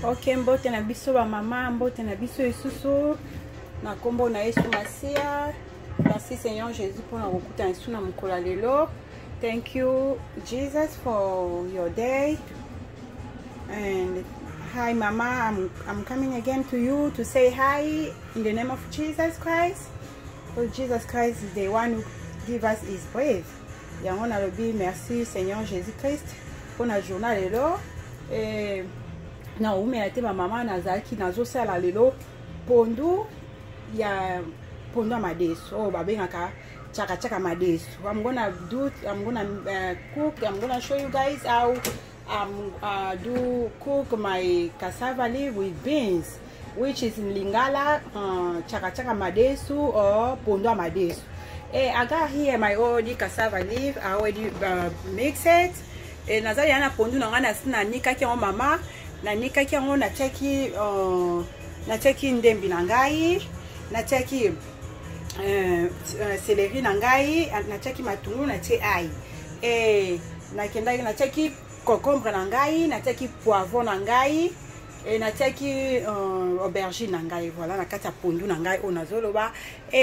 Ok, mbote na biso ba mama, mbote na biso isusu na kombo na Yesu Masia. Merci Seigneur Jésus pour la rencontre en na mukola lelo. Thank you Jesus for your day. And hi mama, I'm coming again to you to say hi in the name of Jesus Christ. Because Jesus Christ is the one who give us his breath. Yango na lobi merci Seigneur Jésus Christ pour la journée lelo. Na umelete ba mama nazaki nazosala lelo pondu ya pondu madesu. Oh babengaka chaka madesu. I'm gonna cook. I'm gonna show you guys how do cook my cassava leaf with beans, which is in Lingala chaka madesu or pondu madesu. I got here my already cassava leaf. I already mix it. Nazali yana pondu na ngana sina nika ki mama na nika ki yango na cheki ndembi na ngai, na cheki celery na ngai, na cheki matungulu na che ai. Na kenda na cheki concombre na ngai, na cheki poivron na ngai, na cheki aubergine na ngai. Voilà na kati ya pondu na ngai o nazoloba.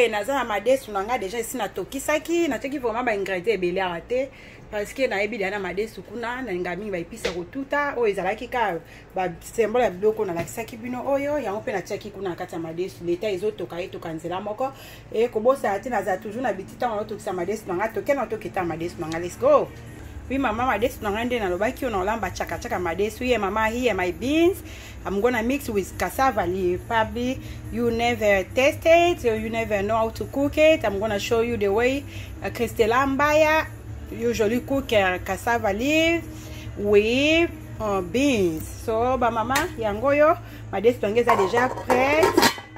Naza na madesu na ngai déjà ici na tokisaki, na cheki vraiment ba ingrédients ebele arate. Parce que na ebi na madesu kuna na ngami ba ipisa kotuta o ezalaki ka ba symbole ya biloko na lakisaki bino oyo yango pe na cheki kuna kati ya madesu leta ezotoka etoka nzela moko kobosa ati na za toujours na bitita on otokisa madesu na to kena tokita madesu na let's go. Oui mama, madesu na ngande na lobaki ona olamba chaka madesu. Here mama, here my beans. I'm gonna mix with cassava leaf. Probably you never tasted, so you never know how to cook it. I'm gonna show you the way Christella Mbaya usually cook cassava leaf with beans. So ba mama yangoyo madesu tongeza déjà prête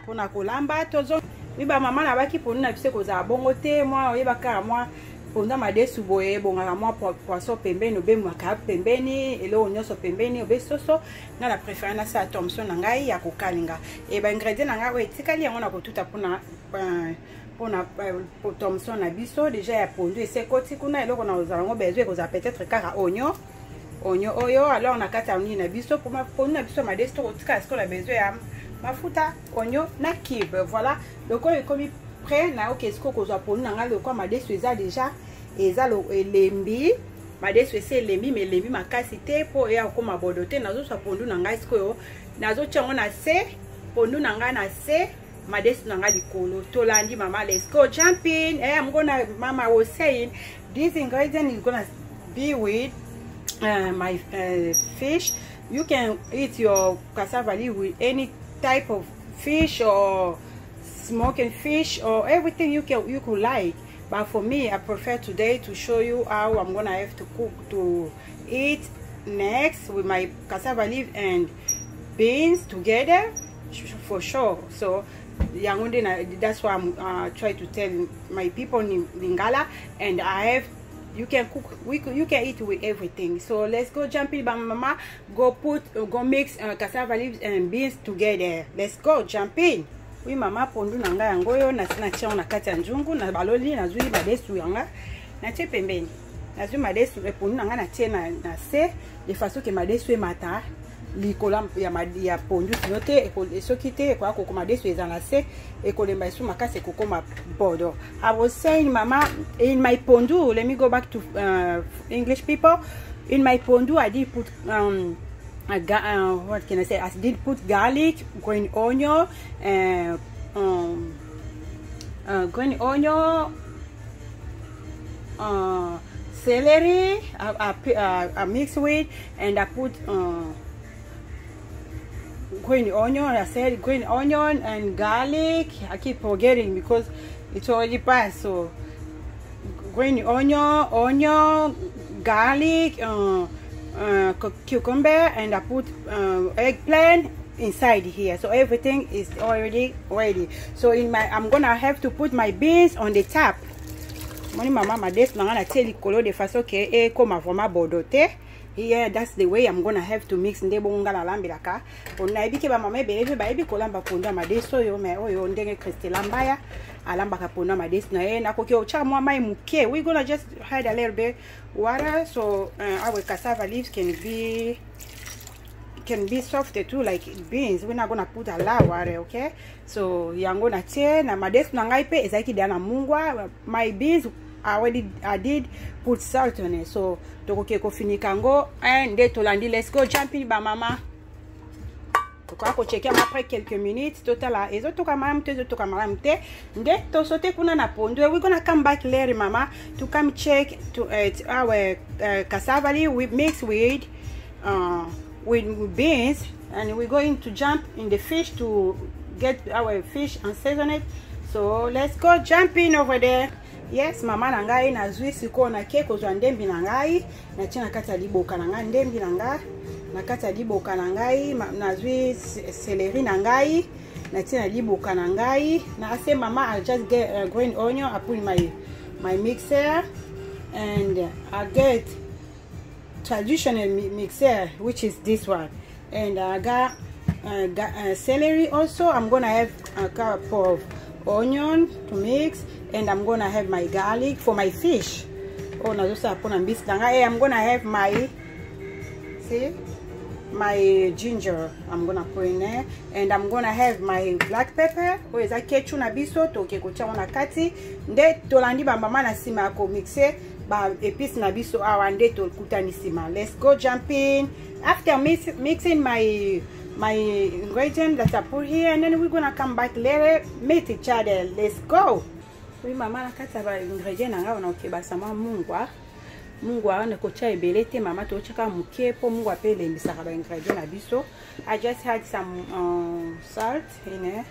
pour na kolamba tozo. Oui ba mama na baki pour na bise koza bongo te moi oyebaka moi ponda madesu boye bonga moi poisson pembeni obe mwaka pembeni elo nyoso pembeni obe soso na la préférence na sa Thomson na ngai ya kokalinga ba ingrédients na ngai o etikali yango na kotuta pona pour Thomson na biso déjà ya pondu et c'est koti kuna eloko na ozango besoin koza peut-être kaka oignon oyo alors na kata ni na biso pour ma pondu na biso madesu to kotika est-ce qu'on a besoin ya mafuta oignon na cube. Voilà donc on est comme prêt na ok est-ce que koza pondu na ngai lokwa madesu eza déjà eza lo elembi madesu ese elembi mais elembi makasi te po ya ko mabodote nazo sa pondu na ngai siko nazo tchango na se pondu na ngai na se madesu nanga likolo tolandi mama. Let's go jump in. I'm gonna mama was saying this ingredient is gonna be with my fish. You can eat your cassava leaf with any type of fish or smoking fish or everything you could like, but for me I prefer today to show you how I'm gonna have to cook to eat next with my cassava leaf and beans together for sure. So that's why I'm trying to tell my people in Lingala, and I have you can cook you can eat with everything. So let's go jump in mama, go mix cassava leaves and beans together. Let's go jump in. Oui mama, pondu nanga yangoyo na sina chia na kati ya njungu na baloli na zui madesu yanga na che pembeni na zui madesu pondu nanga na tie na se de façon que madesu e mata likola ya pondu sinote soki te kwa ko madesu ezana se ekolemba isu makase kokoma bodo. I was saying mama, in my pondu, let me go back to English people. In my pondu I did put what can I say, I did put garlic, green onion, celery I mix with, and I put green onion. I said green onion and garlic. I keep forgetting because it's already passed. So green onion, garlic, cucumber, and I put eggplant inside here. So everything is already ready. So I'm gonna have to put my beans on the top. Moni mama madesu nanga tie likolo de façon que comme vraiment bordoté. Yeah, that's the way I'm gonna have to mix ndebo ngala lambiraka. Ona ebike ba mama ebele ba ebi kolamba ponda madesu yo me oyo ndenge Christella Mbaya alamba ka ponda madesu na ye na koki ocha mwa mai muke. We're gonna just add a little bit water so our cassava leaves can can be soft too like beans. We're not gonna put a lot of water, okay? So yango na tie na madesu na ngai pe ezaki dia na mungwa. My beans I did put salt on it. So tokoke ko finikango and de tolandi. Let's go jump in ba mama. Tokwa ko checker après quelques minutes total ezo toka malam te nde to sote kuna na pondo. We're gonna come back later mama to come check to our cassava leaf we mix with beans, and we're going to jump in the fish to get our fish and season it. So let's go jump in over there. Yes mama na ngai na zwi siko na keko zo ndembi na ngai na tina kata liboka na ngai ndembi na ngai na kata liboka na ngai na zwi celery na ngai na tina liboka na ngai na ase mama I'll just get green onion. I put in my mixer, and I get traditional mixer, which is this one, and I got celery also. I'm gonna have a cup of onion to mix, and I'm gonna have my garlic for my fish. Oh na just upon a bit. I'm gonna have my ginger. I'm gonna put in there, and I'm gonna have my black pepper. Oh is that ketchup na biso to ke kocha wana kati nde tolandi ba mama na sima ko mixe ba épices na biso awa nde to kutani sima. Let's go jump in. After mixing my ingredient that I put here, and then we're gonna come back later meet each other. Let's go. Oui mama na kata ba ingredient na ngaona okeba sama mungwa na kocha ebelete mama to chaka muke po mungwa pe lembisaka ba ingredient na biso. I just had some salt in it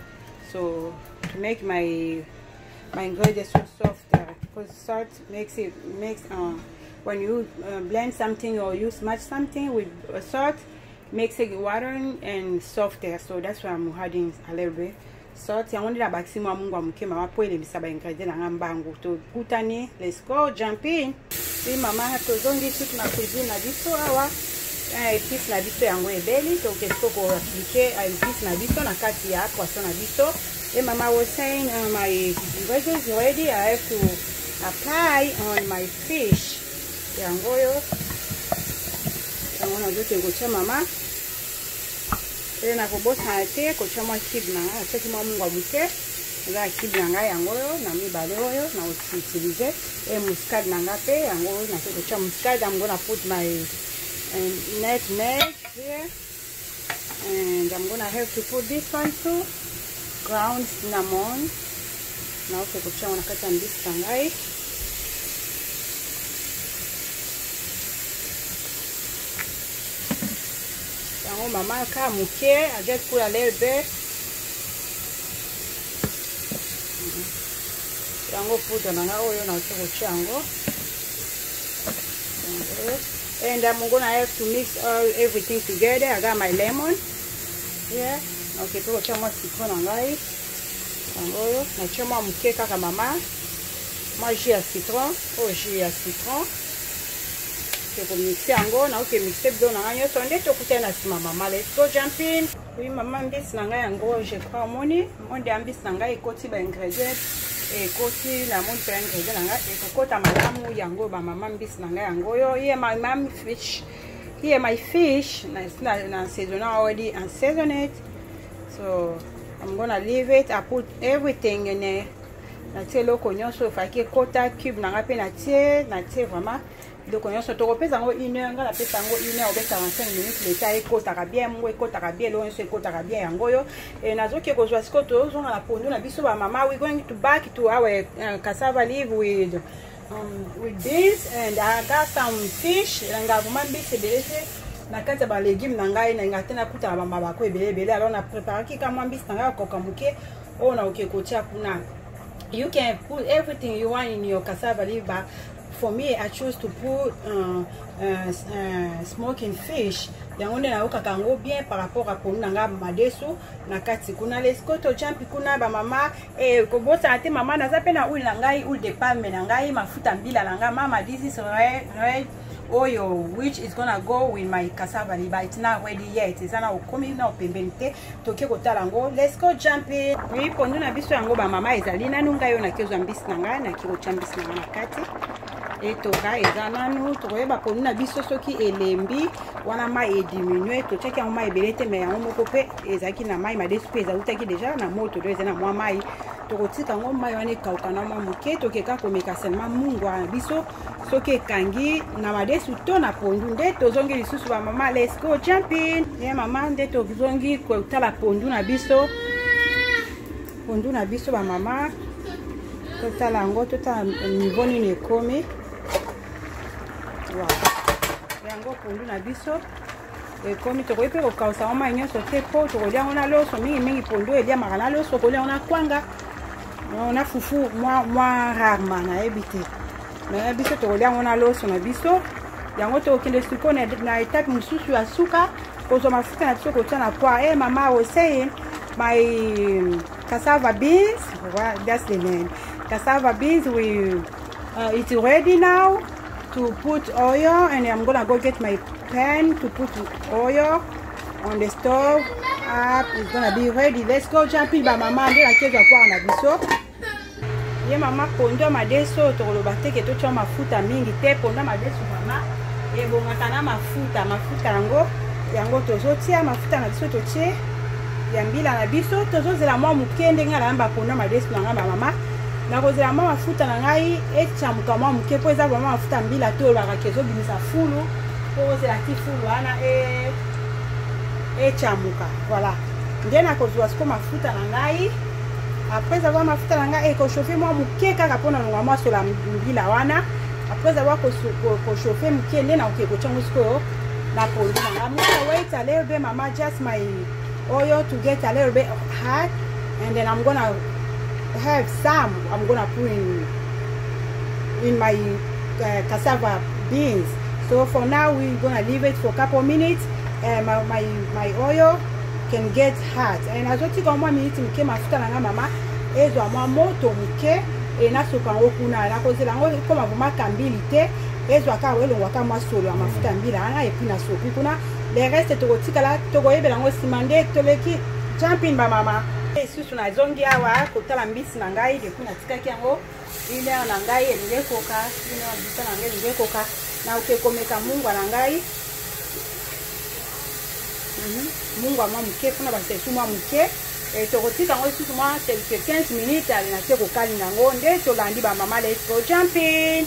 so to make my ingredients so soft, because salt makes when you blend something or you smash something with salt, makes it watering and softer. So that's why I'm adding a little bit salt. I wanted a maximum mungwa muke mama po lembisaka ingredient na ngambangu to kutani. Let's go jump in. Si mama hato zongi siku na cuisine na biso awa piece na biso yango ebeli to kesko ko appliquer piece na biso na kati ya poisson na biso. Mama was saying my ingredients ready. I have to apply on my fish yango yo yango na zote kocha mama na kobosa te kocha mwa kib na ataki mwa mungwa muke nga kib na nga yango yo na mibale oyo na utilize muscade na nga pe yango na kocha muscade. I'm gonna put my nutmeg here, and I'm gonna have to put this one too, ground cinnamon. Now kocha wana kata ndisi ngai yango mama ka muke. I just put a little bit yango put na nga oyo na kocha yango, and I'm gonna have to mix everything together. I got my lemon here. Okay, to kocha mwa citron na ngai yango oyo na choma muke kaka mama mwa jus ya citron. Oh jus ya citron ko mixer yango na okay mixer bdo na ngai so nde to kutana sima mama. Let's go jump in. Oui mama mbisi na ngai yango je crois moni monde ambisi na ngai ekoti ba ingredient ekoti na monde pa ingredient na ngai ekota malamu yango ba mama mbisi na ngai yango yo. Here my mom fish, here my fish na season already and season it, so I'm gonna leave it. I put everything in there. Na tie loko nyonso faki kota cube na ngai pe na tie vraiment loko nyonso to kopesa ngo 1 heure ngala pesa ngo 1 heure ou 45 minutes le ta ekotaka bien mungo ekotaka bien lo nyonso ekotaka bien yango yo. Nazoki kozwa siko to zonga la pondo na biso ba mama. We going to back to our cassava leaf with beans, and I got some fish nga kumambi sebelese na kata ba légumes na ngai na ngatena kuta ba mama ko ebele. Alors na préparer ki kama mbisi nga koka muke ona okekocha kuna. You can put everything you want in your cassava leaf, but for me I choose to put smoking fish yango nde nayoka kango bien par rapport à ponu nanga madesu na kati kuna. Let's go to jump kuna ba mama kobosa te mama naza pe na huile na ngai, huile de palme na ngai, mafuta mbila na ngai mama. This is red oil which is gonna go with my cassava leaf, but it's not ready yet. It's not okomi na opembeni te toke kotala ngo. Let's go jump in. Oui pondu na biso yango ba mama ezali nanu ngai yo na kezwa mbisi na ngai na kiko chambisi na ngai na kati etoka eza nanu tokoyeba pondu na biso soki elembi wana mai ediminue totiaki yango mai ebele te me yango moko mpe ezalaki na mai madesu mpe ezautaki deja na moto to eza na mwa mai tokotika yango mai wana ekauka na mwa moke tokeka komeka seulement mungwa na biso soki ekangi na madesu to na pondu nde tozongi lisusu bamama let's go jumping ye mama nde tozongi kotala pondu na biso bamama totala yango totala niveau nini ekomi yango pondu na biso ekomi tokoki mpe kokausa yango mai nyonso te mpo tokolia yango na loso mingimingi pondu eliamaka na loso kolia yango na kwanga na fufu mwa rarement nayebi te me biso tokolia yango na loso na biso yango tokokende sikoyo na etape mosusu ya suka kozwa mafuta na biso kotia na poire mama oseye my cassava beans. That's the name. Cassava beans. It's ready now to put oil, and I'm gonna go get my pan to put oil on the stove. It's gonna be ready. Let's go jumping by mama. Nde nakeza kwa na biso. Ye mama pondu madeso tokoloba te ke totia mafuta mingi te pondu madeso mama. Ebongaka na mafuta yango tozotia mafuta na biso totie ya mbila na biso tozozela mwa moke ndenge alamba pondu madeso na ngamba mama nakozela mwa mafuta na ngai echamuka mwa moke po eza mwa mafuta mbila to olobaka ke ezobimisa fulu po ozela ti fulu wana echamuka voilà nde nakozwa siko mafuta na ngai après avoir mafuta na ngai ekochauffe mwa moke kaka mpona longa mwa sola mbila wana après avoir kochauffe moke nde nakoki kotia ngo sikoyo na pondu na ngai. I'm gonna wait a little bit mama, just my oil to get a little bit hot, and then I'm gonna have some I'm gonna put in my cassava beans. So for now we're gonna leave it for a couple minutes and my oil can get hot, and as you come 1 minute mke mafuta na mama ezo mwa moto mke enasoka ngo kuna na kozela ngo koma vuma kambili te ezo aka welo waka masolo ya mafuta mbila ana epina soki kuna le reste tokotikala tokoyebela ngo simande toleki jumping ba mama susu na zongi awa kotala mbisi na ngai de kuna tikaki yango ile na ngai elinge koka ile na bisa na ngai elinge koka na ukekomeka mungwa na ngai mungwa mwa mke kuna basesu mwa mke tokotika ngo susu mwa quelques 15 minutes alina te kokalinga ngo nde tolandi ba mama let's go jumping.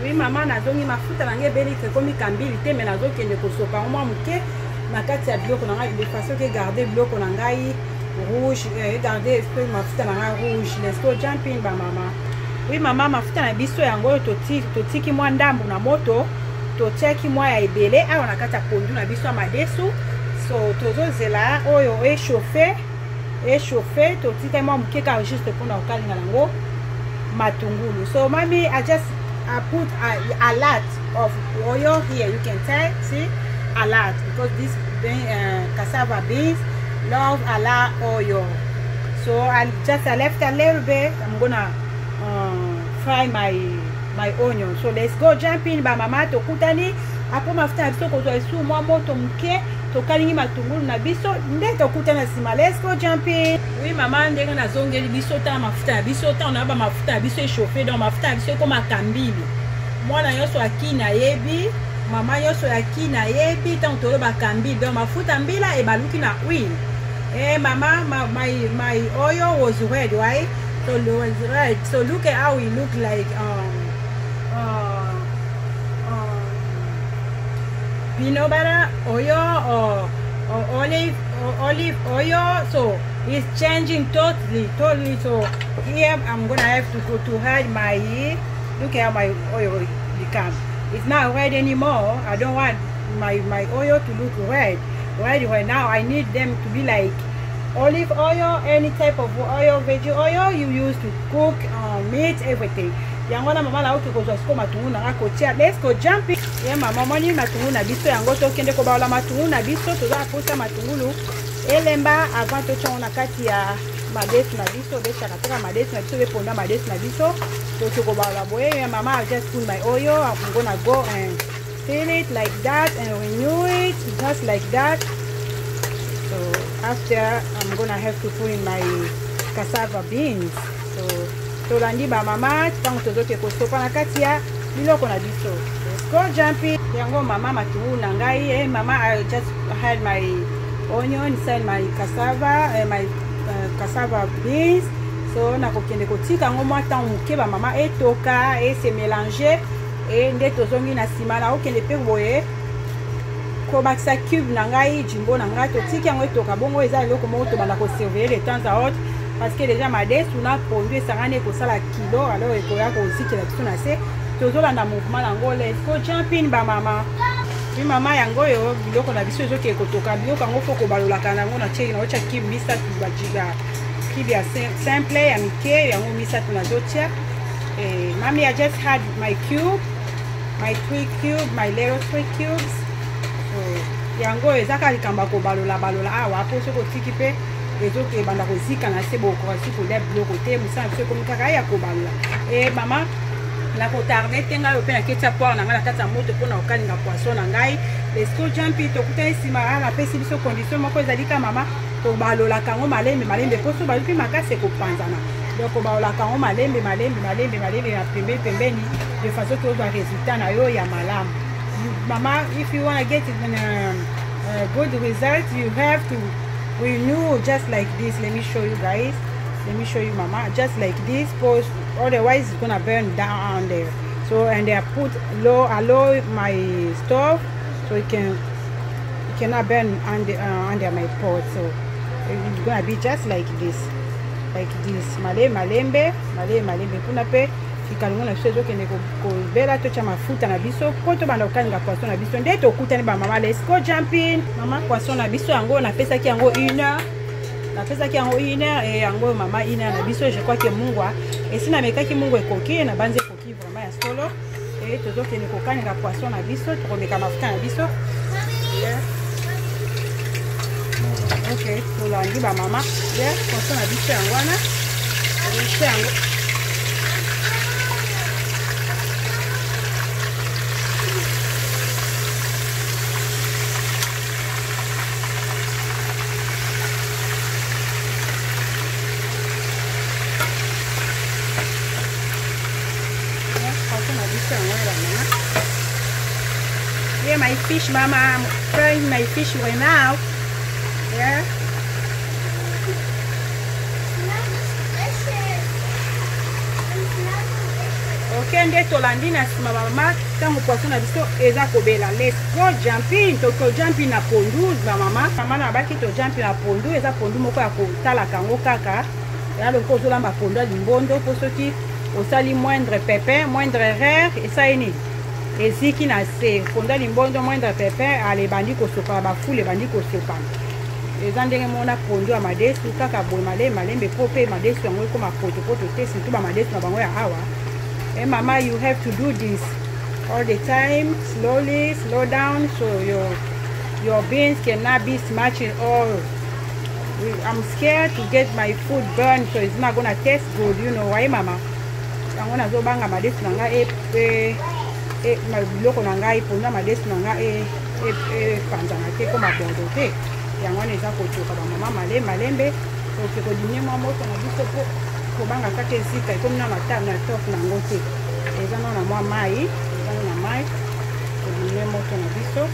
Oui mama nazongi mafuta na ngai beli komi kambili te me nazokende kosopa mwa mke na kati ya biloko na ngai de façon que garder biloko na ngai rouge garder esprit mafuta na ngai rouge. Let's go jumping ba mama. Oui mama mafuta na biso yango totiki mwa ndambu na moto totiaki mwa ya ebele awa na kati ya pondu na biso ya madesu. So tozozela oyo échauffé totika mwa mke ka juste mpona kokalinga nango matungulu. So mami I put a lot of oil here. You can tell, see, a lot, because this cassava beans love a lot oil. So I left a little bit. I'm gonna fry my onion. So let's go jumping ba mama tokutani apo mafuta biso kozwa esu mwa moto mke tokalingi matungulu na biso nde tokutana sima. Let's go jumping. Oui mama ndenge nazongeli biso ta mafuta ya biso ta onaba mafuta ya biso échauffé donc mafuta ya biso ekoma kambili mwana nyonso akina yebi mama nyonso akina yebi tant toloba kambili donc mafuta mbila ebaluki na oil. Mama my oil was red, right? So it was red. So look at how it look like peanut butter oil or olive oil. So it's changing totally. So here I'm gonna have to go to hide my, look at how my oil become. It's not red anymore. I don't want my oil to look red right now. I need them to be like olive oil, any type of oil, veggie oil you use to cook meat, everything. Yango na mama la uki kozwa siko matungulu na ako tia. Let's go jumping. Yeah mama moni matungulu na biso yango tokende ko baola matungulu na biso toza posa matungulu elemba avant to chona kati ya madesu na biso besa kataka madesu na biso be ponda madesu na biso to ko baola boye. Yeah mama I just put my oil. I'm gonna go and fill it like that and renew it just like that. So after I'm gonna have to put in my cassava beans. So tolandi ba mama tango tozoke kosopa na kati ya biloko na biso. Let's go jumping. Yango mama matungulu na ngai. Mama, I just had my onion inside my cassava, cassava beans. So nakokende kotika ngo mwa temps muke ba mama etoka et se mélanger et nde tozongi na sima na okende pe boye ko bakisa cube na ngai jimbo na ngai totiki yango etoka bongo eza eloko moko to banda ko surveiller de temps à autre parce que déjà madès tuna pondu esangane ko sala kilo alors ekoya ko zikela biso na se tozolanda mouvement nango let's go jumping ba mama. Puis mama yango yo biloko na biso ezoki ekotoka biloko yango foko balolaka nango na cheki na ocha cube misa tubajiga kibi ya simple ya mike yango misatu na zotia. Mommy, I just had my cube, my 3 cube, my little 3 cubes. So yango ezaka likamba ko balola awa po soko tiki pe ezoke banda ko zika na sebo ko si ko leb bloko te musa se ko mikaka ya ko balola. Mama la ko tarde tenga yo pe na ketchup poa na ngala kata moto pona okalinga poisson na ngai. Let's go jumping to kuta isima ala pesi biso condition moko ezalika mama to balola kango malembe poso baluki makase ko panzana. Donc balola kango malembe na pembeni de façon que va résultat na yo ya malamu. Mama, if you want to get a good result, you have to renew just like this. Let me show you guys. Let me show you mama, just like this post, otherwise it's gonna burn down there. So and I put low my stove so it cannot burn under my pot. So it's gonna be just like this, malembe kuna pe fikalungu na biso kende ko bela to cha mafuta na biso poto banda okalinga poisson na biso nde tokutani ba mama. Let's go jumping. Mama poisson na biso yango na pesa ki yango 1 heure. Na pesa ki yango 1 heure et yango mama 1 heure na biso je crois que mungwa et si na meka ki mungwa ekoki na banze koki vraiment ya solo et tozo kende ko kalinga poisson na biso to meka mafuta na biso. Yeah. Okay, tolandi ba mama. Yeah, poisson na biso yango wana. Biso yango yeah, my fish mama, I'm frying my fish right now. Yeah. Okay, nde tolandi na sima mama tango poisson na biso eza kobela. Let's go jumping. To jumping na pondu ba mama. Mama na baki to jumping na pondu eza pondu moko ya kotala kango kaka. Ya loko zolamba pondu ya limbondo po soki osali moindre pépin, moindre erreur esa ini eziki na se pondu ya limbondo moindre pépin ale bandi kosopa ba fule bandi kosopa. Eza ndenge mona pondu ya madesu kaka boye malembe po pe madesu yango ekoma poto te surtout ba madesu na bango ya awa. Hey mama, you have to do this all the time, slowly, slow down, so your beans cannot be smashing all. I'm scared to get my food burned, so it's not gonna taste good, you know why mama? I'm gonna go bang madesu nanga biloko nanga pondu madesu nanga panzana te koma bondo te. Yango neza kotoka ba mama malembe, so ko dinye mwa moto na biso po kobanga kaka esika ekomi na matano na tofu nango te. Eza na mwa mai, kodine moto na biso.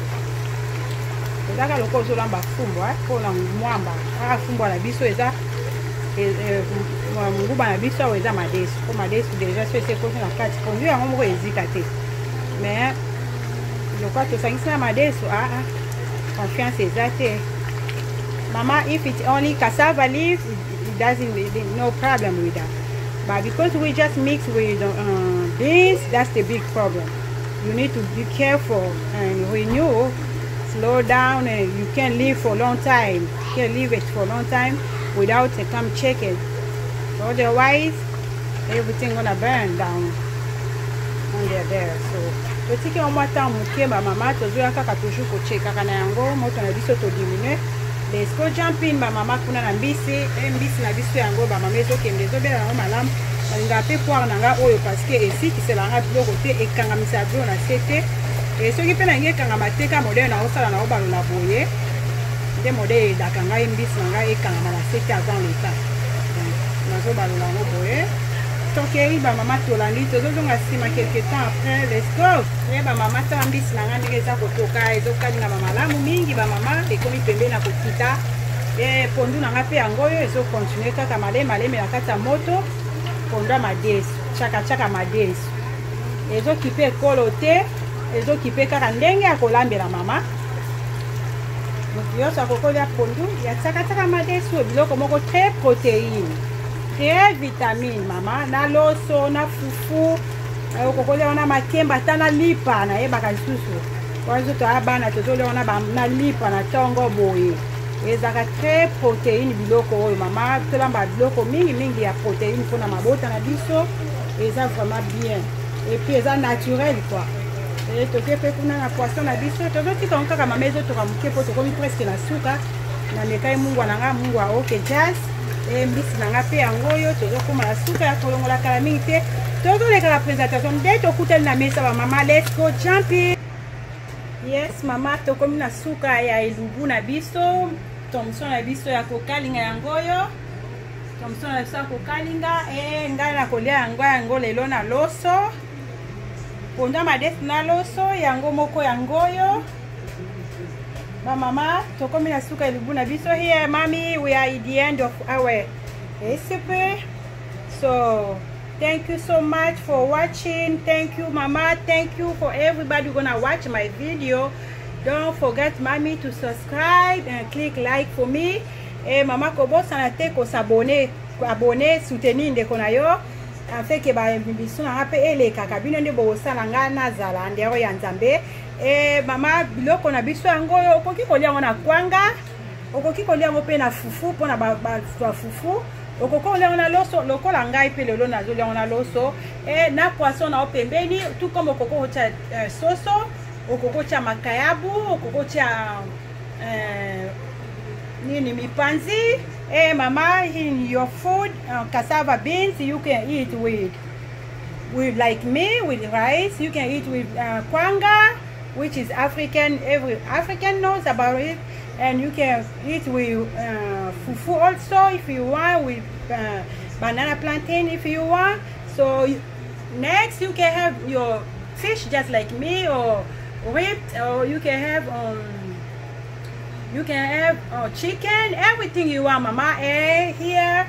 Ezaka loko ozolamba fumbo mpona mwamba kaka fumbo na biso eza nguba na biso awo eza madesu po madesu deja so esi ekoki na kati pondu yango moko ezika te mais lokwa tosangisi na madesu confiance eza te mama. If it's only cassava leaf it doesn't, no problem with that, but because we just mix with beans, that's the big problem. You need to be careful and renew, slow down, and you can't leave for a long time. You can't leave it for a long time without come check it. Otherwise everything gonna burn down under there. So totiki au mata muke ba mama tozoya kaka toujours ko check kaka na yango moto na biso to diminuer. Let's go jumping ba mama kuna na mbisi na biso yango ba mama ezokende ezobela yango malamu balinga pe poire nanga oyo parce que esi kiselanga biloko te ekangamisa bilo na sete soki mpe nange ekangama te ka modele na osala na obalola boye nde modele edaka ngai mbisi na ngai ekangama na sete avant leta nazobalola yango boye tokeri ba mama tolandi tozozonga sima quelque temps après let's go. Ba mama tambisi na ngandi eza kotoka ezokalinga malamu mingi ba mama ekomi pembe na kokita. Pondu na nga pe yango oyo ezo continuer kaka maleme na kati ya moto. Pondu ya madesu chaka madesu ezo kipe ekolo te ezo kipe kaka ndenge ya kolambela mama. Yoso akokolia pondu ya chaka madesu biloko moko très protéine très vitamine mama na loso na fufu okokolia wana makemba tana lipa na yebaka lisusu wanzo to abana tozole wana na lipa na tongo boye ezaka très protéine biloko oyo mama tolamba biloko mingi ya protéine mpona mabota na biso eza vraiment bien et puis eza naturel quoi. Et toke pe kuna na poisson na biso tozotika kaka mama ezotoka moke po tokomi presque na suka na mekai mungu na nga mungu aoke jazz mbisi na nga pe yango oyo tozokoma na suka ya kolongola kala mingi te tozoleka la présentation nde tokuteli na mesa ba mama let's go jumping. Yes mama tokomi na suka ya elubu na biso tomson na biso ya kokalinga yango oyo tomson na biso ya kokalinga ngai na kolia yango lelo na loso ponda madesu na loso yango moko yango oyo ba mama tokomi na suka elubu na biso here mommy we are at the end of our recipe. So thank you so much for watching. Thank you mama, thank you for everybody gonna watch my video. Don't forget mommy to subscribe and click like for me. Mama kobosa na te ko s'abonner soutenir ndeko na yo afin que ba biso na pe eleka kabino nde bo sala nga na zala ndero ya nzambe. Mama biloko na biso yango okoki kolia na kwanga okoki kolia mo pe na fufu pona ba fufu okoko olia na loso lokola ngai pe lelo nazolia na loso na poisson na opembeni tout comme okoko cha soso okoko cha makayabu okoko cha nini mipanzi. Mama in your food cassava beans you can eat with like me with rice. You can eat with kwanga which is African, every African knows about it, and you can eat with fufu also if you want, with banana plantain if you want. So next you can have your fish just like me, or ribs, or you can have chicken, everything you want mama. Here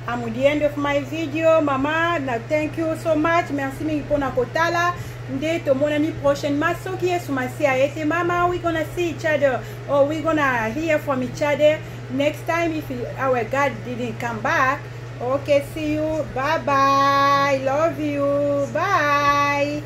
I'm at the end of my video mama. Now thank you so much, merci mingi pona kotala nde tomona ni prochainement soki yesu masi aete mama. We're gonna see each other, or we're gonna hear from each other next time if our God didn't come back. Okay, see you, bye bye, love you, bye.